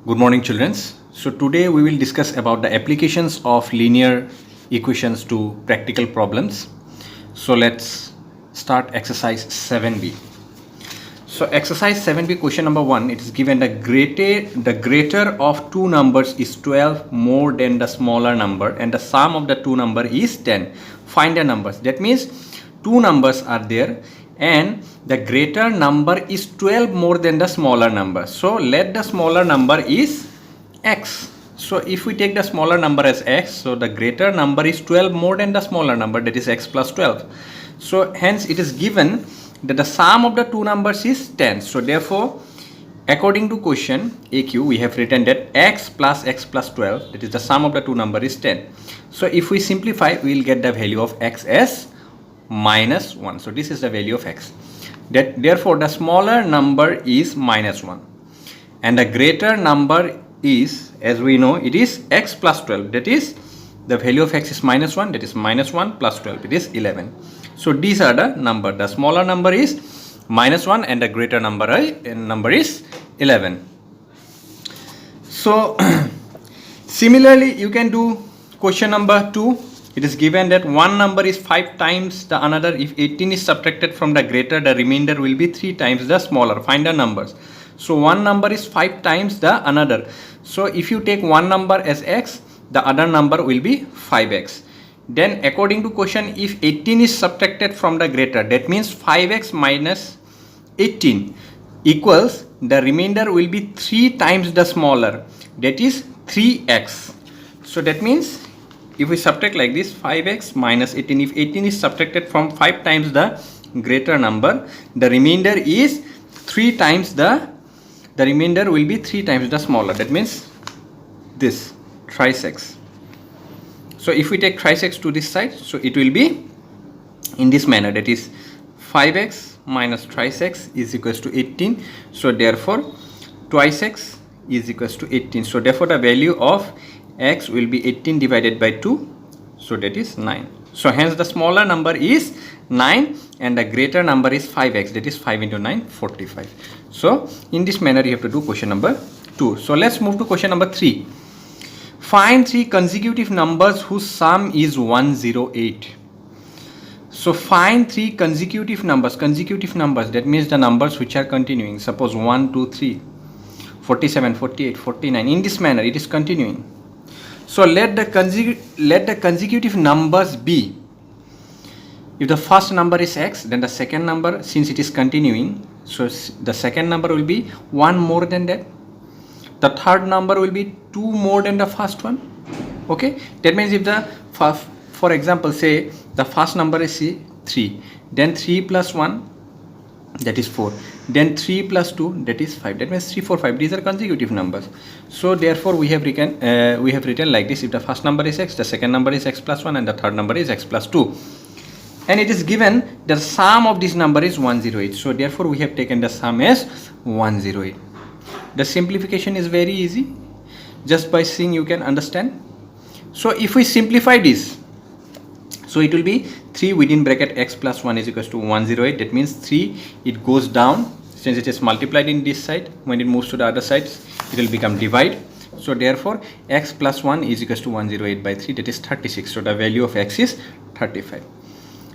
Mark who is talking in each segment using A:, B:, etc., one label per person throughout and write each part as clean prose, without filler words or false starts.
A: Good morning, children. So today we will discuss about the applications of linear equations to practical problems. So let's start exercise 7b. So exercise 7b question number 1, it is given the greater of two numbers is 12 more than the smaller number and the sum of the two number is 10. Find the numbers. That means two numbers are there and the greater number is 12 more than the smaller number. So let the smaller number is x. So if we take the smaller number as x, so the greater number is 12 more than the smaller number, that is x plus 12. So hence it is given that the sum of the two numbers is 10. So therefore, according to question AQ, we have written that x plus 12, that is the sum of the two number is 10. So if we simplify, we will get the value of x as minus 1. So this is the value of x. Therefore, the smaller number is minus 1 and the greater number is, as we know, it is x plus 12. That is, the value of x is minus 1, that is minus 1 plus 12, it is 11. So these are the number. The smaller number is minus 1 and the greater number is 11. So similarly, you can do question number 2. It is given that one number is 5 times the another. If 18 is subtracted from the greater, the remainder will be 3 times the smaller. Find the numbers. So one number is 5 times the another. So if you take one number as x, the other number will be 5x. Then according to question, if 18 is subtracted from the greater, that means 5x minus 18 equals, the remainder will be 3 times the smaller, that is 3x. So that means if we subtract like this, 5x minus 18, if 18 is subtracted from 5 times the greater number, the remainder is 3 times the remainder will be 3 times the smaller. That means this thrice x. So if we take thrice x to this side, so it will be in this manner, that is 5x minus thrice x is equals to 18. So therefore twice x is equals to 18. So therefore the value of x will be 18 divided by 2, so that is 9. So hence the smaller number is 9 and the greater number is 5x, that is 5 into 9, 45. So in this manner you have to do question number 2. So let's move to question number 3. Find 3 consecutive numbers whose sum is 108. So find 3 consecutive numbers, that means the numbers which are continuing. Suppose 1, 2, 3, 47, 48, 49. In this manner it is continuing. So let the consecutive numbers be, if the first number is x, then the second number, since it is continuing, so the second number will be 1 more than that. The third number will be 2 more than the first one. Okay, that means if the for example, say the first number is 3, then 3 plus 1, that is 4, then 3 plus 2, that is 5. That means 3, 4, 5. These are consecutive numbers. So therefore we have written like this: if the first number is x, the second number is x plus 1 and the third number is x plus 2. And it is given the sum of this number is 108. So therefore we have taken the sum as 108. The simplification is very easy. Just by seeing you can understand. So if we simplify this, so it will be 3 within bracket x plus 1 is equals to 108. That means 3, it goes down. Since it is multiplied in this side, when it moves to the other sides, it will become divide. So therefore x plus 1 is equals to 108 by 3, that is 36. So the value of x is 35.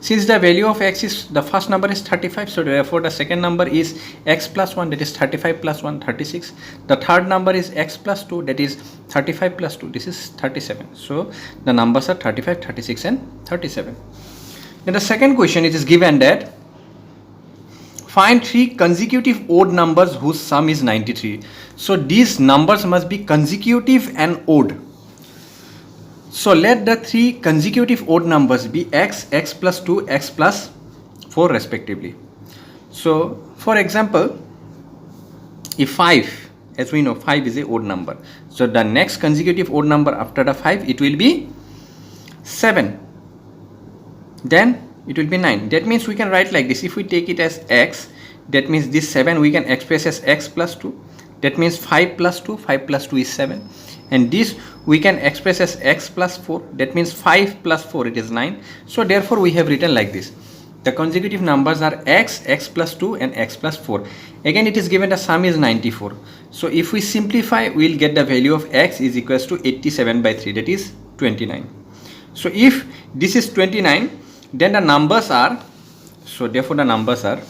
A: Since the value of x is, the first number is 35, so therefore the second number is x plus 1, that is 35 plus 1, 36. The third number is x plus 2, that is 35 plus 2, this is 37. So the numbers are 35, 36 and 37. In the second question, it is given that find 3 consecutive odd numbers whose sum is 93. So these numbers must be consecutive and odd. So let the 3 consecutive odd numbers be x, x plus 2, x plus 4 respectively. So for example, if 5, as we know 5 is a odd number, so the next consecutive odd number after the 5, it will be 7, then it will be 9. That means we can write like this: if we take it as x, that means this 7 we can express as x plus 2. That means 5 plus 2, 5 plus 2 is 7. And this we can express as x plus 4. That means 5 plus 4, it is 9. So therefore we have written like this: the consecutive numbers are x, x plus 2 and x plus 4. Again it is given the sum is 94. So if we simplify, we will get the value of x is equals to 87 by 3, that is 29. So if this is 29, then the numbers are, so therefore the numbers are,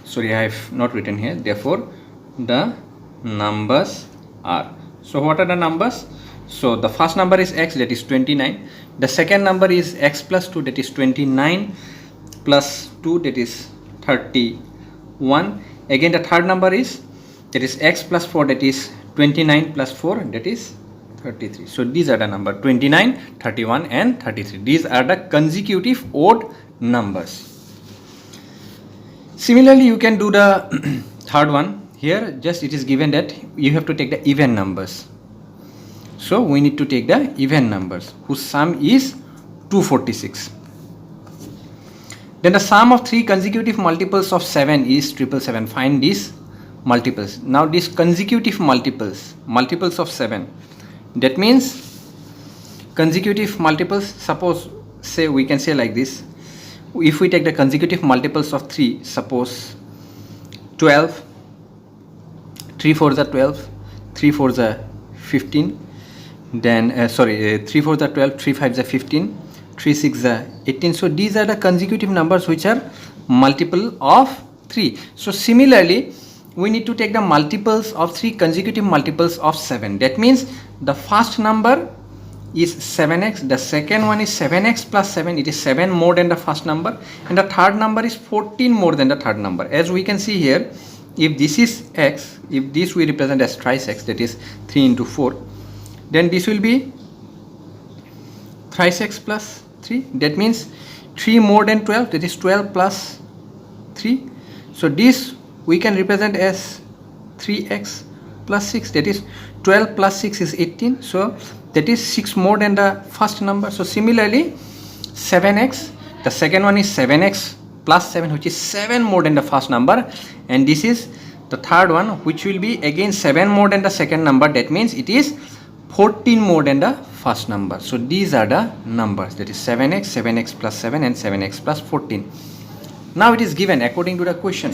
A: sorry I have not written here, therefore the numbers are, so what are the numbers? So the first number is x, that is 29. The second number is x plus 2, that is 29 plus 2, that is 31. Again the third number is, that is x plus 4, that is 29 plus 4, that is 33. So these are the number 29, 31 and 33. These are the consecutive odd numbers. Similarly you can do the third one. Here just it is given that you have to take the even numbers. So we need to take the even numbers whose sum is 246. Then the sum of 3 consecutive multiples of 7 is 777. Find these multiples. Now these consecutive multiples of 7, that means consecutive multiples, suppose say we can say like this, if we take the consecutive multiples of 3, suppose 12, 3 4s are 12, 3 4s are 15, then 3 4s are 12, 3 5s are 15, 3 6s are 18. So these are the consecutive numbers which are multiple of 3. So similarly we need to take the multiples of 3 consecutive multiples of 7. That means the first number is 7x, the second one is 7x plus 7, it is 7 more than the first number, and the third number is 14 more than the third number. As we can see here, if this is x, if this we represent as thrice x, that is 3 into 4, then this will be thrice x plus 3, that means 3 more than 12, that is 12 plus 3. So this we can represent as 3x plus 6, that is 12 plus 6 is 18, so that is 6 more than the first number. So similarly 7x, the second one is 7x plus 7, which is 7 more than the first number, and this is the third one which will be again 7 more than the second number, that means it is 14 more than the first number. So these are the numbers, that is 7x, 7x plus 7 and 7x plus 14. Now it is given according to the question,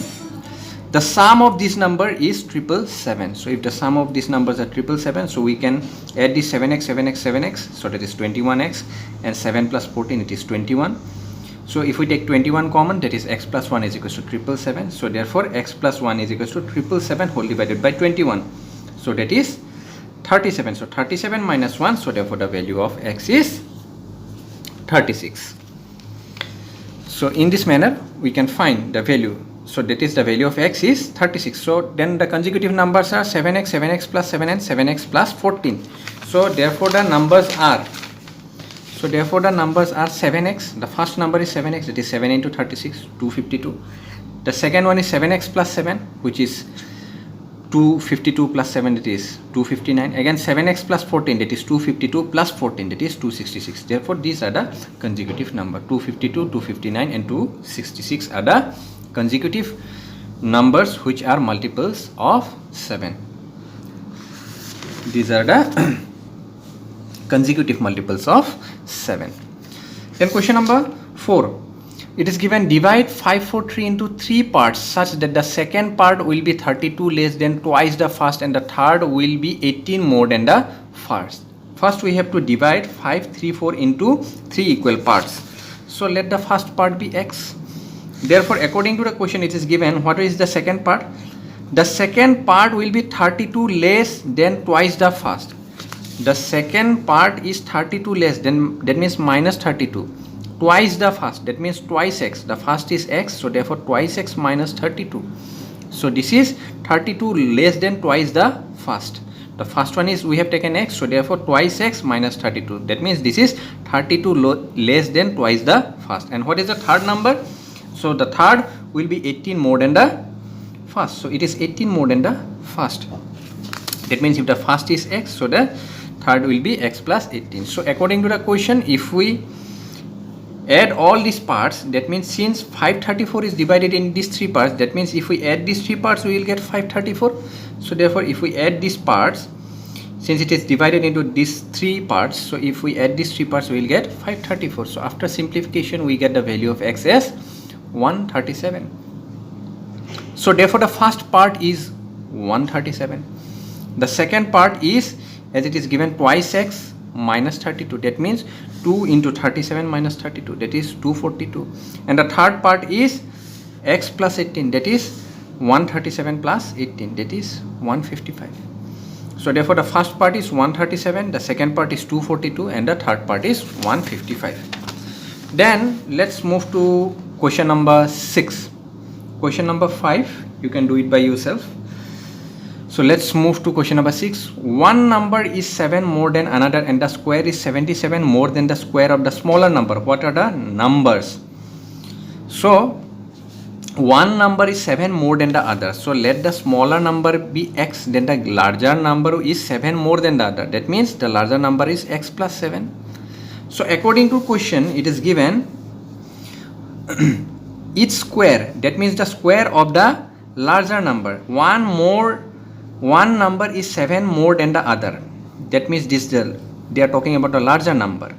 A: the sum of this number is 777. So if the sum of these numbers are 777, so we can add this 7x, 7x, 7x, so that is 21x, and 7 plus 14, it is 21. So if we take 21 common, that is x plus 1 is equals to 777. So therefore x plus 1 is equals to 777 whole divided by 21. So that is 37. So 37 minus 1, so therefore the value of x is 36. So in this manner we can find the value. So that is the value of x is 36. So then the consecutive numbers are 7x, 7x plus 7 and 7x plus 14. So therefore the numbers are, 7x. The first number is 7x, that is 7 into 36, 252. The second one is 7x plus 7, which is 252 plus 7, that is 259. Again 7x plus 14, that is 252 plus 14, that is 266. Therefore these are the consecutive number, 252, 259 and 266 are the consecutive numbers which are multiples of 7. These are the consecutive multiples of 7. Then question number 4. It is given divide 543 into 3 parts such that the second part will be 32 less than twice the first and the third will be 18 more than the first. First we have to divide 534 into 3 equal parts. So let the first part be x. Therefore according to the question it is given, what is the second part? The second part will be 32 less than twice the first. The second part is 32 less than, that means minus 32. Twice the first, that means twice x. The first is x, so therefore twice x minus 32. So this is 32 less than twice the first. The first one is we have taken x, so therefore twice x minus 32. That means this is 32 less than twice the first. And what is the third number? So the third will be 18 more than the first. So it is 18 more than the first. That means if the first is x, so the third will be x plus 18. So according to the question, if we add all these parts, that means since 534 is divided in these 3 parts, that means if we add these 3 parts we will get 534. So therefore if we add these parts, since it is divided into these 3 parts, so if we add these 3 parts we will get 534. So after simplification we get the value of x as 137. So therefore the first part is 137. The second part is, as it is given, twice x minus 32, that means 2 into 37 minus 32, that is 242. And the third part is x plus 18, that is 137 plus 18, that is 155. So therefore the first part is 137, the second part is 242, and the third part is 155. Then let's move to question number 6. Question number 5, you can do it by yourself. So let's move to question number 6. One number is 7 more than another and the square is 77 more than the square of the smaller number. What are the numbers? So one number is 7 more than the other. So let the smaller number be x, then the larger number is 7 more than the other. That means the larger number is x plus 7. So according to question, it is given each square, that means the square of the larger number. One number is 7 more than the other. That means they are talking about the larger number.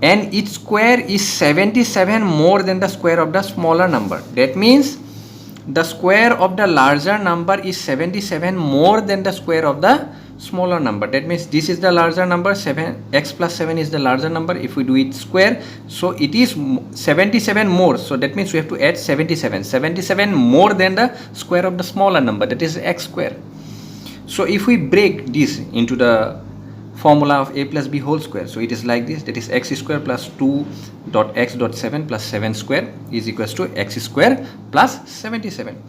A: And each square is 77 more than the square of the smaller number. That means the square of the larger number is 77 more than the square of the smaller number. That means this is the larger number, 7x plus 7 is the larger number. If we do it square, so it is 77 more. So that means we have to add 77 more than the square of the smaller number, that is x square. So if we break this into the formula of a plus b whole square, so it is like this, that is x square plus 2 dot x dot 7 plus 7 square is equals to x square plus 77.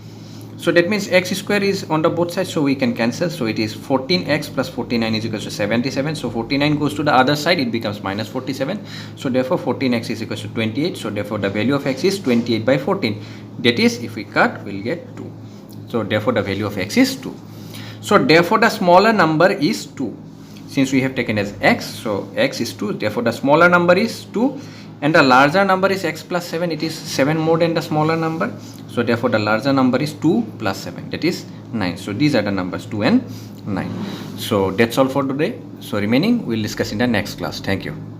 A: So that means x square is on the both sides, so we can cancel. So it is 14x plus 49 is equals to 77. So 49 goes to the other side, it becomes minus 47. So therefore 14x is equals to 28. So therefore the value of x is 28 by 14. That is, if we cut, we'll get 2. So therefore the value of x is 2. So therefore the smaller number is 2. Since we have taken as x, so x is 2. Therefore the smaller number is 2. And the larger number is x plus 7. It is 7 more than the smaller number. So therefore the larger number is 2 plus 7, that is 9. So these are the numbers 2 and 9. So that's all for today. So remaining we'll discuss in the next class. Thank you.